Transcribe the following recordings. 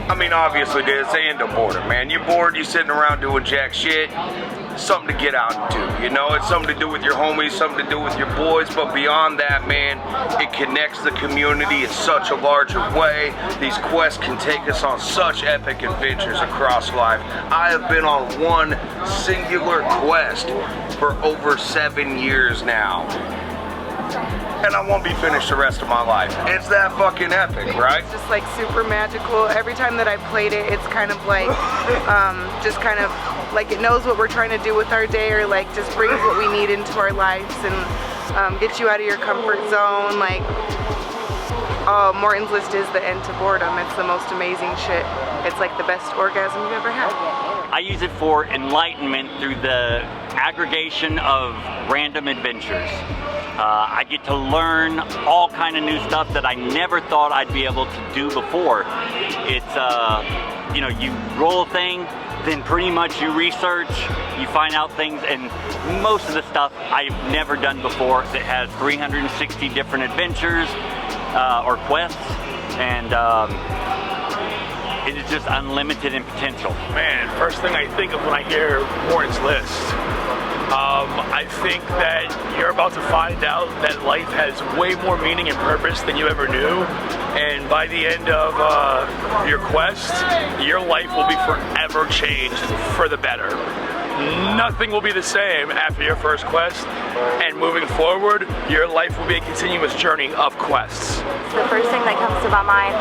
I mean, obviously, it's the end of boredom, man. You're bored, you're sitting around doing jack shit. Something to get out and do, you know? It's something to do with your homies, something to do with your boys, but beyond that, man, it connects the community in such a larger way. These quests can take us on such epic adventures across life. I have been on one singular quest for over 7 years now. And I won't be finished the rest of my life. It's that fucking epic, right? It's just like super magical. Every time that I played it, it's kind of like, just kind of like it knows what we're trying to do with our day, or like just brings what we need into our lives and gets you out of your comfort zone. Like, oh, Morton's List is the end to boredom. It's the most amazing shit. It's like the best orgasm you've ever had. I use it for enlightenment through the aggregation of random adventures. I get to learn all kind of new stuff that I never thought I'd be able to do before. It's, you know, you roll a thing, then pretty much you research, you find out things, and most of the stuff I've never done before. It has 360 different adventures or quests, and it is just unlimited in potential. Man, first thing I think of when I hear Morton's List, I think that you're about to find out that life has way more meaning and purpose than you ever knew, and by the end of your quest, your life will be forever changed for the better. Nothing will be the same after your first quest, and moving forward, your life will be a continuous journey of quests. The first thing that comes to my mind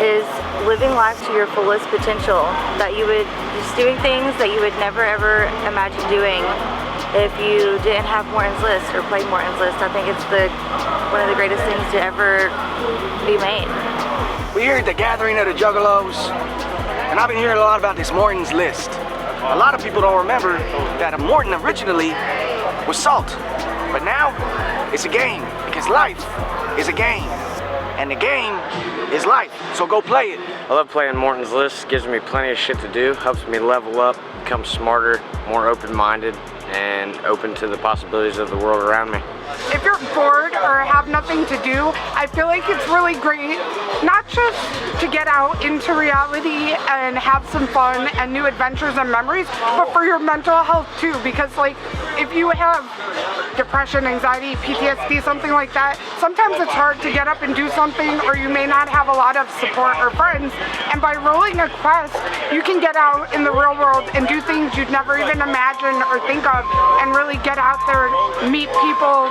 is living life to your fullest potential, that you would just doing things that you would never ever imagine doing if you didn't have Morton's List or play Morton's List. I think it's one of the greatest things to ever be made. We're here at the gathering of the Juggalos, and I've been hearing a lot about this Morton's List. A lot of people don't remember that Morton originally was salt, but now it's a game, because life is a game, and the game is life, so go play it. I love playing Morton's List. Gives me plenty of shit to do, helps me level up, become smarter, more open-minded, and open to the possibilities of the world around me. If you're bored or have nothing to do, I feel like it's really great, not just to get out into reality and have some fun and new adventures and memories, but for your mental health too, because like if you have depression, anxiety, PTSD, something like that, sometimes it's hard to get up and do something, or you may not have a lot of support or friends, and by rolling a quest, you can get out in the real world and do things you'd never even imagine or think of, and really get out there, meet people,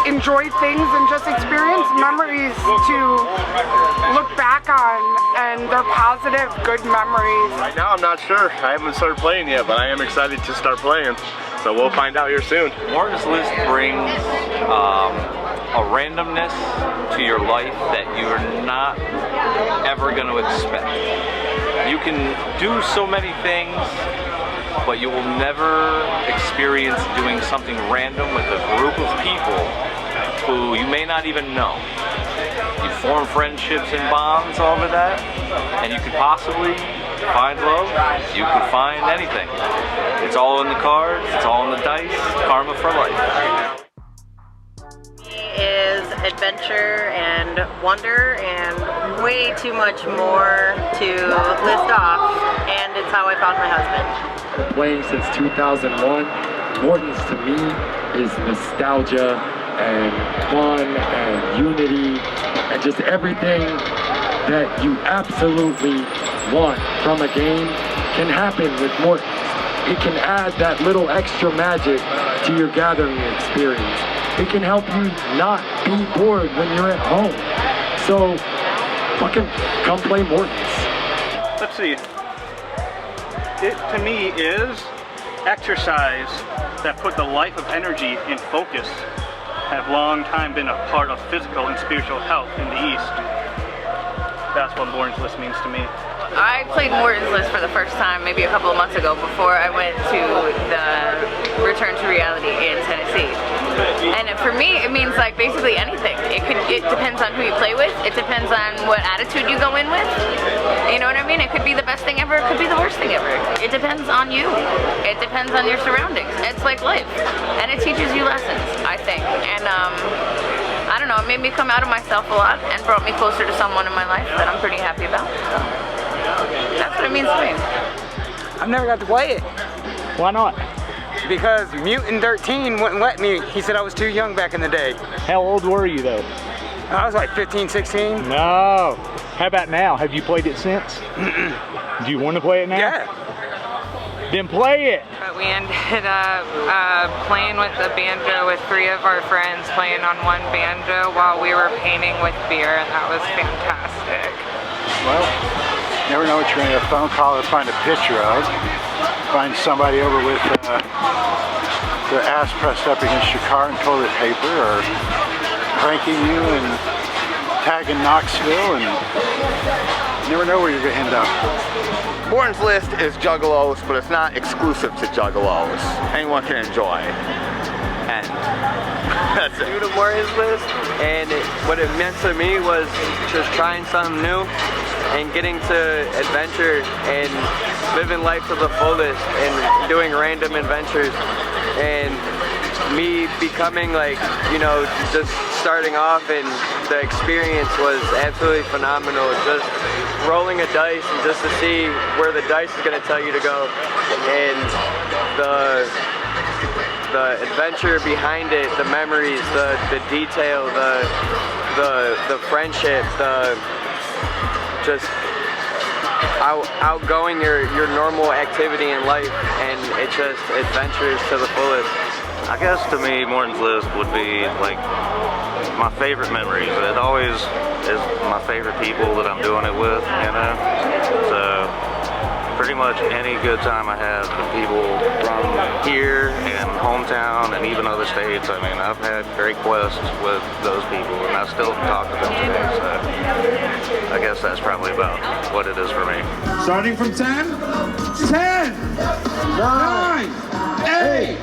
enjoy things, and just experience memories to look back on, and they're positive, good memories. Right now I'm not sure. I haven't started playing yet, but I am excited to start playing. So we'll find out here soon. Morton's List brings a randomness to your life that you're not ever going to expect. You can do so many things, but you will never experience doing something random with a group of people who you may not even know. You form friendships and bonds over that, and you could possibly find love. You could find anything. It's all in the cards, it's all in the dice. Karma for life. Is adventure and wonder and way too much more to list off, and it's how I found my husband. Playing since 2001, Morton's to me is nostalgia and fun and unity and just everything that you absolutely want from a game can happen with Morton's. It can add that little extra magic to your gathering experience. It can help you not be bored when you're at home. So, fucking come play Morton's. Let's see. It to me is exercise that put the life of energy in focus. Have long time been a part of physical and spiritual health in the East. That's what Morton's List means to me. I played Morton's List for the first time maybe a couple of months ago before I went to the Return to Reality in Tennessee. And for me, it means like basically anything. It depends on who you play with. It depends on what attitude you go in with. You know what I mean? It could be the best thing ever. It could be the worst thing ever. It depends on you. It depends on your surroundings. It's like life. And it teaches you lessons, I think. And I don't know, it made me come out of myself a lot and brought me closer to someone in my life that I'm pretty happy about. So. means to me. I've never got to play it. Why not? Because Mutant 13 wouldn't let me. He said I was too young back in the day. How old were you though? I was like 15, 16. No. How about now? Have you played it since? Do you want to play it now? Yeah. Then play it. But we ended up playing with the banjo with 3 of our friends, playing on one banjo while we were painting with beer, and that was fantastic. Well, never know what you're going to get a phone call or find a picture of. Find somebody over with their ass pressed up against your car and toilet paper, or pranking you and tagging Knoxville, and you never know where you're going to end up. Morton's List is Juggalos, but it's not exclusive to Juggalos. Anyone can enjoy. And that's it. Due to Morton's List, and what it meant to me was just trying something new and getting to adventure and living life to the fullest and doing random adventures, and me becoming like, you know, just starting off, and the experience was absolutely phenomenal. Just rolling a dice and just to see where the dice is going to tell you to go, and the adventure behind it, the memories, the detail, the friendship, the just outgoing your normal activity in life, and it just adventures to the fullest. I guess to me, Morton's List would be like my favorite memories. It always is my favorite people that I'm doing it with, you know? So pretty much any good time I have with people from here and hometown and even other states. I mean, I've had great quests with those people, and I still talk to them today, so I guess that's probably about what it is for me. Starting from 10, 9, 8,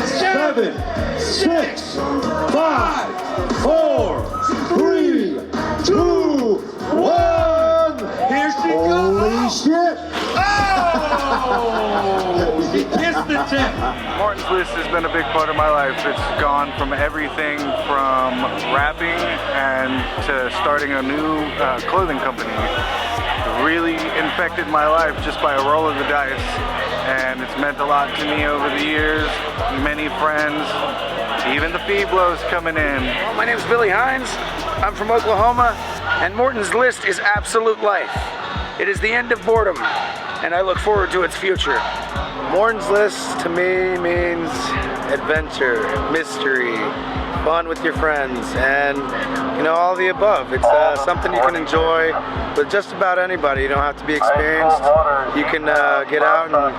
7, 6, 5, 4, 3, 2, 1. Here she goes. Holy shit. Oh! He kissed the tip. Morton's List has been a big part of my life. It's gone from everything from rapping and to starting a new clothing company. It really infected my life just by a roll of the dice, and it's meant a lot to me over the years. Many friends, even the Feeblos coming in. Well, my name is Billy Hines. I'm from Oklahoma, and Morton's List is absolute life. It is the end of boredom, and I look forward to its future. Morton's List to me means adventure, mystery, fun with your friends, and you know, all the above. It's something you can enjoy with just about anybody. You don't have to be experienced. You can get out and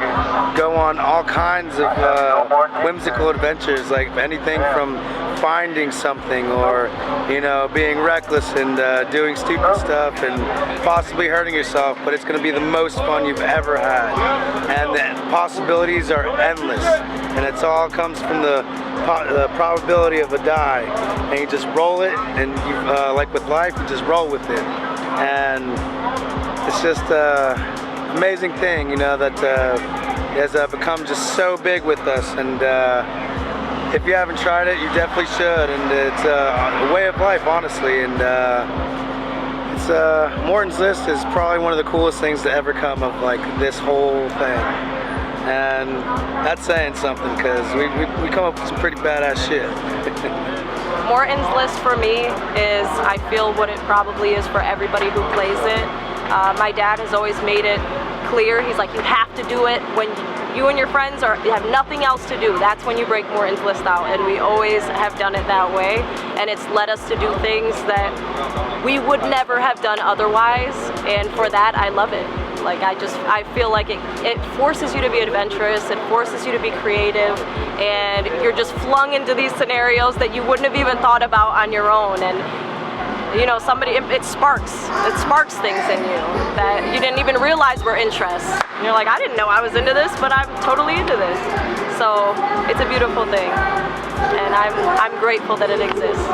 go on all kinds of whimsical adventures, like anything from finding something, or you know, being reckless and doing stupid stuff and possibly hurting yourself, but it's going to be the most fun you've ever had, and the possibilities are endless, and it all comes from the probability of a die, and you just roll it, and you like with life, you just roll with it, and it's just an amazing thing, you know, that has become just so big with us, and if you haven't tried it, you definitely should, and it's a way of life, honestly, and it's Morton's List is probably one of the coolest things to ever come of like this whole thing, and that's saying something, because we come up with some pretty badass shit. Morton's List for me is, I feel, what it probably is for everybody who plays it. My dad has always made it clear. He's like, you have to do it when you and your friends have nothing else to do. That's when you break Morton's List out, and we always have done it that way, and it's led us to do things that we would never have done otherwise, and for that I love it. Like, I feel like it forces you to be adventurous, it forces you to be creative, and you're just flung into these scenarios that you wouldn't have even thought about on your own, and you know, it sparks things in you that you didn't even realize were interests. And you're like, I didn't know I was into this, but I'm totally into this. So it's a beautiful thing, and I'm grateful that it exists.